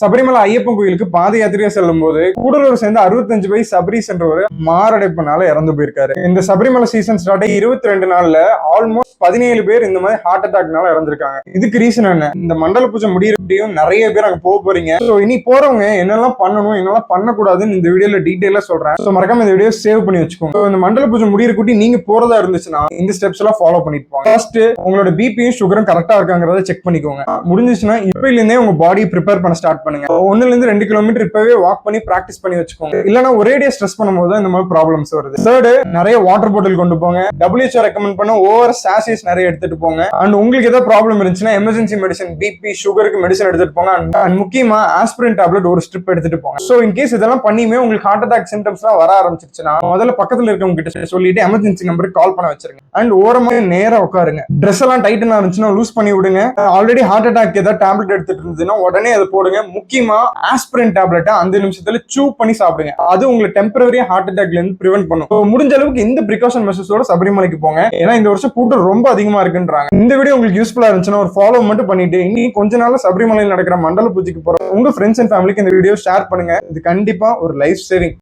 சபரிமலை ஐயப்பன் கோயிலுக்கு பாத யாத்திரையா செல்லும் போது கூடலூர் சேர்ந்து 65 வயசு சபரீஷ் என்றவர் மாரடைப்புனால இறந்து போயிருக்காரு. இந்த சபரிமலை சீசன் ஸ்டார்ட் 22 நாள்ல ஆல்மோஸ்ட் 17 பேர் இந்த மாதிரி ஹார்ட் அட்டாக்னால இறந்திருக்காங்க. இதுக்கு ரீசன் என்ன? இந்த மண்டல பூஜை முடியறப்படியும் நிறைய பேர் அங்க போக போறீங்க. சோ இனி போறவங்க என்னெல்லாம் பண்ணணும் என்னெல்லாம் பண்ணக்கூடாதுன்னு இந்த வீடியோல டீடைலா சொல்றேன். சோ மறக்காம இந்த வீடியோ சேவ் பண்ணி வச்சுக்கோங்க. இந்த மண்டல பூஜை முடியறக்குட்டி நீங்க போறதா இருந்துச்சுன்னா இந்த ஸ்டெப்ஸ் எல்லாம் ஃபாலோ பண்ணிட்டு போங்க. ஃபர்ஸ்ட் உங்களோட பிபியும் சுகரும் கரெக்டா இருக்காங்கிறத செக் பண்ணிக்கோங்க. முடிஞ்சிச்சுன்னா இப்பல இருந்தே உங்க பாடி ப்ரிப்பேர் பண்ண ஸ்டார்ட் பண்ணுங்க. 1 to 2 கிலோமீட்டர் இப்பவே வாக் பண்ணி பிராக்டிஸ் பண்ணி வச்சுக்கோங்க. இல்லனா ஒரேடியா ஸ்ட்ரெஸ் பண்ணும்போது இந்த மாதிரி ப்ராப்ளம்ஸ் வருது. தேர்ட், நிறைய வாட்டர் பாட்டில் கொண்டு போங்க. WHO ரெக்கமெண்ட் பண்ண ஓவர் சாஷஸ் நிறைய எடுத்துட்டு போங்க. அண்ட் உங்களுக்கு ஏதாவது ப்ராப்ளம் இருந்துச்சுன்னா எமர்ஜென்சி மெடிசன், பிபி சுகருக்கு மெடிசன் எடுத்துட்டு போங்க. அண்ட் முக்கியமா ஆஸ்பிரின் டேப்லெட் ஒரு ஸ்ட்ரிப் எடுத்துட்டு போங்க. சோ இன் கேஸ் இதெல்லாம் பண்ணியுமே உங்களுக்கு ஹார்ட் அட்டாக் சிம்டம்ஸ்லாம் வர ஆரம்பிச்சிருச்சுன்னா முதல்ல பக்கத்துல இருக்கவங்க கிட்ட சொல்லிட்டு எமர்ஜென்சி நம்பருக்கு கால் பண்ண வச்சிருங்க. அண்ட் ஓரமா நேரா உட்காருங்க. ட்ரெஸ் எல்லாம் டைட்டனா இருந்துச்சுன்னா லூஸ் பண்ணி விடுங்க. ஆல்ரெடி ஹார்ட் அட்டாக் ஏதாவது டேப்லெட் எடுத்துட்டு இருந்ததுன்னா உடனே அதை போடுங்க. முக்கியமா ஆஸ்பிரின் டேப்லெட் 5 நிமிஷத்துல சூ பண்ணி சாப்பிடுங்க. அது உங்களுக்கு டெம்பரரி ஹார்ட் அட்டாக்ல இருந்து பிரிவென்ட் பண்ணும். முடிஞ்ச அளவுக்கு இந்த பிரிகாஷன் மெஷர்ஸோட சபரிமலைக்கு போங்க. ஏன்னா இந்த வருஷம் கூட்டம் ரொம்ப அதிகமா இருக்குன்றாங்க. இந்த வீடியோ உங்களுக்கு யூஸ்ஃபுல்லா இருந்துச்சுன்னா ஒரு ஃபாலோ மட்டும் பண்ணிட்டு இனி கொஞ்ச நாள்ல சபரிமலையில் நடக்கிற மண்டல பூஜைக்கு போற உங்க ஃப்ரெண்ட்ஸ் அண்ட் ஃபேமிலிக்கு இந்த வீடியோ ஷேர் பண்ணுங்க. இது கண்டிப்பா ஒரு லைஃப் சேவிங்.